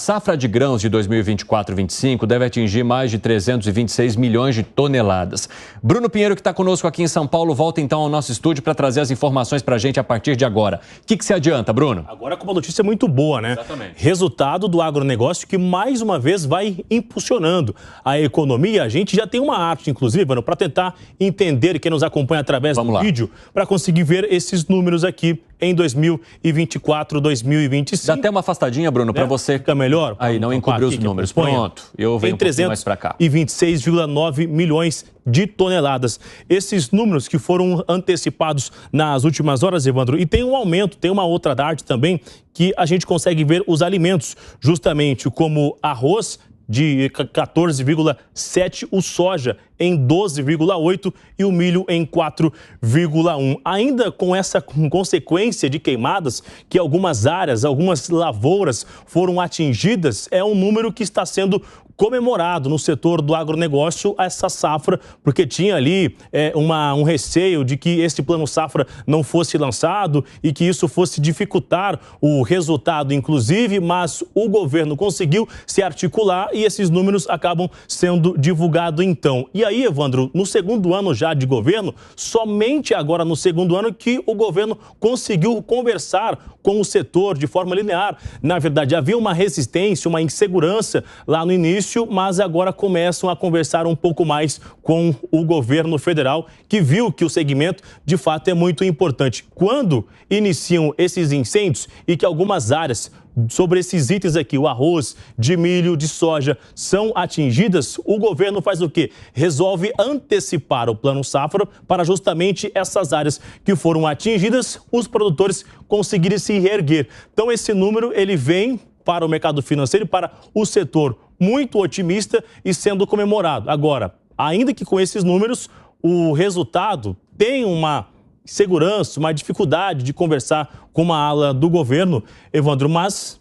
safra de grãos de 2024-25 deve atingir mais de 326 milhões de toneladas. Bruno Pinheiro, que está conosco aqui em São Paulo, volta então ao nosso estúdio para trazer as informações para a gente a partir de agora. O que se adianta, Bruno? Agora com uma notícia muito boa, né? Exatamente. Resultado do agronegócio que mais uma vez vai impulsionando a economia. A gente já tem uma arte, inclusive, Bruno, para tentar entender, quem nos acompanha através do vídeo, para conseguir ver esses números aqui em 2024, 2025. Dá até uma afastadinha, Bruno, para você... Fica melhor? Aí, não encobrir os números. Pronto, eu venho um pouquinho mais para cá. Em 326,9 milhões de toneladas. Esses números que foram antecipados nas últimas horas, Evandro, e tem um aumento, tem uma outra arte também, que a gente consegue ver os alimentos, justamente como arroz, de 14,7, o soja em 12,8 e o milho em 4,1. Ainda com essa consequência de queimadas, que algumas áreas, algumas lavouras foram atingidas, é um número que está sendo comemorado no setor do agronegócio essa safra, porque tinha ali um receio de que esse plano safra não fosse lançado e que isso fosse dificultar o resultado, inclusive, mas o governo conseguiu se articular e esses números acabam sendo divulgados então. E aí, Evandro, no segundo ano já de governo, somente agora no segundo ano que o governo conseguiu conversar com o setor de forma linear. Na verdade, havia uma resistência, uma insegurança lá no início, mas agora começam a conversar um pouco mais com o governo federal, que viu que o segmento, de fato, é muito importante. Quando iniciam esses incêndios e que algumas áreas sobre esses itens aqui, o arroz, de milho, de soja, são atingidas, o governo faz o quê? Resolve antecipar o plano safra para justamente essas áreas que foram atingidas, os produtores conseguirem se reerguer. Então, esse número, ele vem para o mercado financeiro e para o setor muito otimista e sendo comemorado. Agora, ainda que com esses números, o resultado tem uma segurança, uma dificuldade de conversar com uma ala do governo, Evandro, mas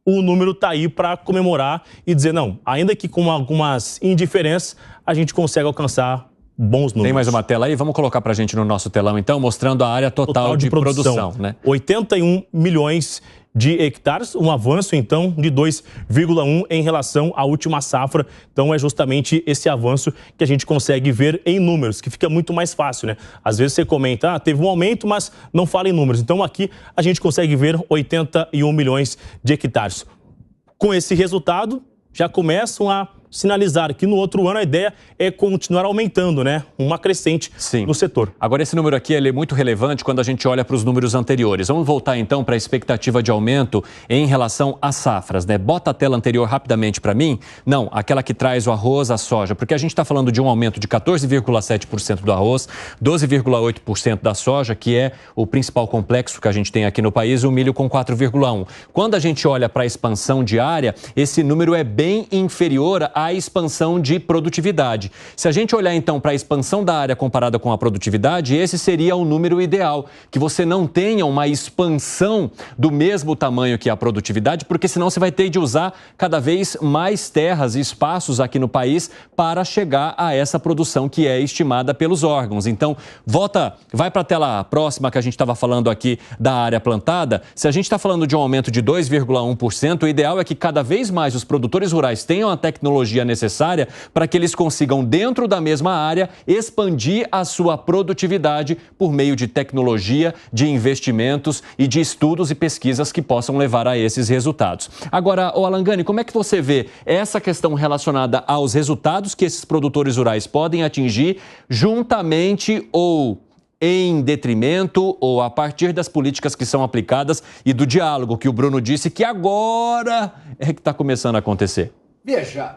o número está aí para comemorar e dizer, não, ainda que com algumas indiferenças, a gente consegue alcançar bons números. Tem mais uma tela aí? Vamos colocar para a gente no nosso telão, então, mostrando a área total de produção, né? 81 milhões de hectares, um avanço, então, de 2,1 em relação à última safra. Então, é justamente esse avanço que a gente consegue ver em números, que fica muito mais fácil, né? Às vezes você comenta, teve um aumento, mas não fala em números. Então, aqui a gente consegue ver 81 milhões de hectares. Com esse resultado, já começam a sinalizar que no outro ano a ideia é continuar aumentando, né? Uma crescente no setor. Agora, esse número aqui ele é muito relevante quando a gente olha para os números anteriores. Vamos voltar então para a expectativa de aumento em relação às safras, né? Bota a tela anterior rapidamente para mim. Não, aquela que traz o arroz, a soja, porque a gente está falando de um aumento de 14,7% do arroz, 12,8% da soja, que é o principal complexo que a gente tem aqui no país, e o milho com 4,1%. Quando a gente olha para a expansão diária, esse número é bem inferior à expansão de produtividade. Se a gente olhar então para a expansão da área comparada com a produtividade, esse seria o número ideal, que você não tenha uma expansão do mesmo tamanho que a produtividade, porque senão você vai ter de usar cada vez mais terras e espaços aqui no país para chegar a essa produção que é estimada pelos órgãos. Então, vai para a tela próxima que a gente estava falando aqui da área plantada. Se a gente está falando de um aumento de 2,1%, o ideal é que cada vez mais os produtores rurais tenham a tecnologia necessária para que eles consigam, dentro da mesma área, expandir a sua produtividade por meio de tecnologia, de investimentos e de estudos e pesquisas que possam levar a esses resultados. Agora, Alangani, como é que você vê essa questão relacionada aos resultados que esses produtores rurais podem atingir juntamente ou em detrimento ou a partir das políticas que são aplicadas e do diálogo que o Bruno disse que agora é que está começando a acontecer? Veja,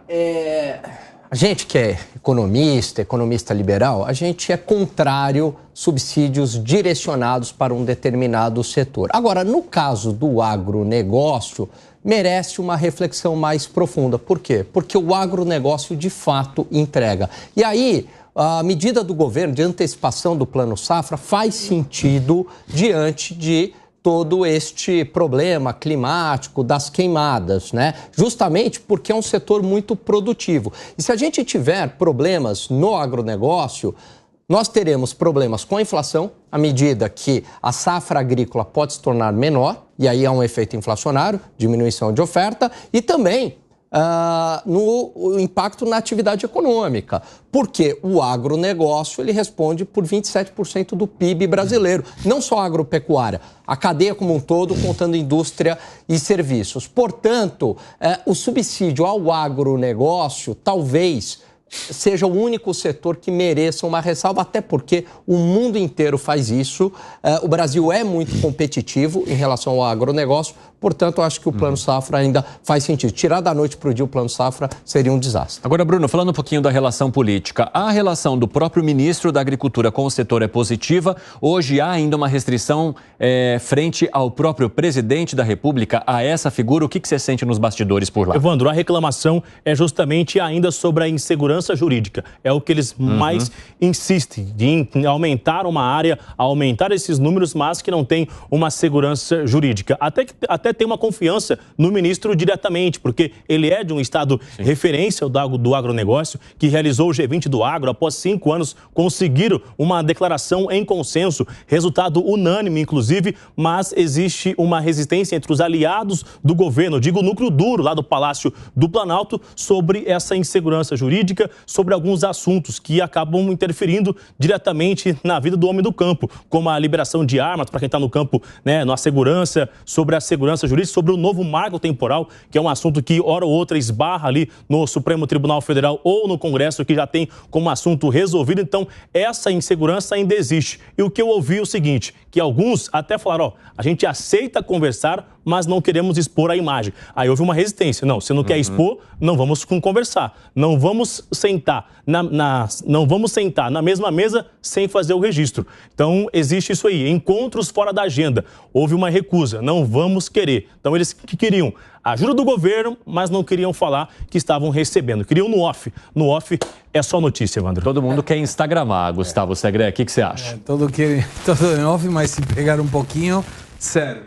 a gente que é economista liberal, a gente é contrário a subsídios direcionados para um determinado setor. Agora, no caso do agronegócio, merece uma reflexão mais profunda. Por quê? Porque o agronegócio, de fato, entrega. E aí, a medida do governo de antecipação do Plano Safra faz sentido diante de todo este problema climático das queimadas, né? Justamente porque é um setor muito produtivo. E se a gente tiver problemas no agronegócio, nós teremos problemas com a inflação, à medida que a safra agrícola pode se tornar menor, e aí há um efeito inflacionário, diminuição de oferta e também no impacto na atividade econômica, porque o agronegócio ele responde por 27% do PIB brasileiro, não só a agropecuária, a cadeia como um todo, contando indústria e serviços. Portanto, o subsídio ao agronegócio talvez seja o único setor que mereça uma ressalva, até porque o mundo inteiro faz isso. O Brasil é muito competitivo em relação ao agronegócio, portanto, eu acho que o Plano Safra ainda faz sentido. Tirar da noite para o dia o Plano Safra seria um desastre. Agora, Bruno, falando um pouquinho da relação política, a relação do próprio ministro da Agricultura com o setor é positiva. Hoje há ainda uma restrição frente ao próprio presidente da República, a essa figura. O que você sente nos bastidores por lá? Evandro, a reclamação é justamente ainda sobre a insegurança jurídica. É o que eles mais insistem, de aumentar uma área, aumentar esses números, mas que não tem uma segurança jurídica. Até tem uma confiança no ministro diretamente, porque ele é de um estado referência do agronegócio, que realizou o G20 do agro. Após 5 anos, conseguiram uma declaração em consenso, resultado unânime, inclusive, mas existe uma resistência entre os aliados do governo, digo, o núcleo duro lá do Palácio do Planalto, sobre essa insegurança jurídica, sobre alguns assuntos que acabam interferindo diretamente na vida do homem do campo, como a liberação de armas para quem está no campo, né, na segurança, sobre a segurança jurídica, sobre o novo marco temporal, que é um assunto que, hora ou outra, esbarra ali no Supremo Tribunal Federal ou no Congresso, que já tem como assunto resolvido. Então, essa insegurança ainda existe. E o que eu ouvi é o seguinte, que alguns até falaram, a gente aceita conversar, mas não queremos expor a imagem. Aí houve uma resistência. Não, você não quer expor, não vamos conversar. Não vamos sentar não vamos sentar na mesma mesa sem fazer o registro. Então, existe isso aí. Encontros fora da agenda. Houve uma recusa. Não vamos querer. Então, eles que queriam a ajuda do governo, mas não queriam falar que estavam recebendo. Queriam no off. No off é só notícia, Evandro. Todo mundo quer instagramar, Gustavo Segré. O que você acha? Todo em off, mas se pegar um pouquinho, serve.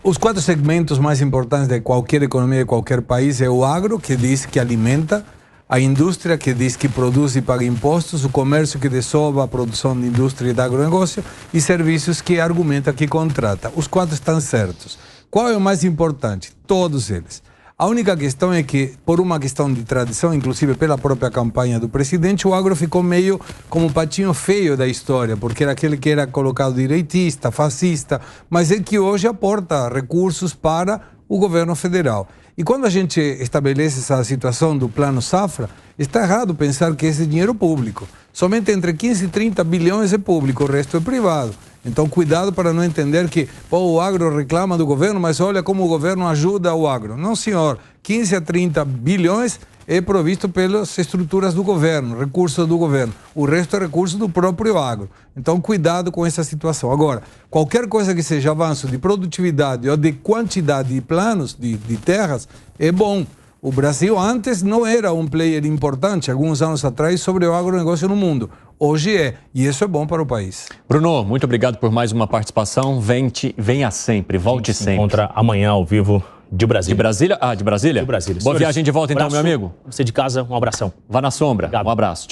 Os 4 segmentos mais importantes de qualquer economia de qualquer país é o agro, que diz que alimenta, a indústria, que diz que produz e paga impostos, o comércio, que desova a produção de indústria e de agronegócio, e serviços, que argumenta que contrata. Os 4 estão certos. Qual é o mais importante? Todos eles. A única questão é que, por uma questão de tradição, inclusive pela própria campanha do presidente, o agro ficou meio como o patinho feio da história, porque era aquele que era colocado direitista, fascista, mas é que hoje aporta recursos para o governo federal. E quando a gente estabelece essa situação do Plano Safra, está errado pensar que esse é dinheiro público. Somente entre 15 e 30 bilhões é público, o resto é privado. Então, cuidado para não entender que o agro reclama do governo, mas olha como o governo ajuda o agro. Não, senhor. 15 a 30 bilhões é provisto pelas estruturas do governo, recursos do governo. O resto é recurso do próprio agro. Então, cuidado com essa situação. Agora, qualquer coisa que seja avanço de produtividade ou de quantidade de planos, de terras, é bom. O Brasil antes não era um player importante, alguns anos atrás, sobre o agronegócio no mundo. Hoje é, e isso é bom para o país. Bruno, muito obrigado por mais uma participação. Venha sempre, volte sempre. Encontra amanhã ao vivo de Brasília. De Brasília? Ah, de Brasília? De Brasília. Boa viagem de volta então, meu amigo. Você de casa, um abração. Vá na sombra. Obrigado. Um abraço.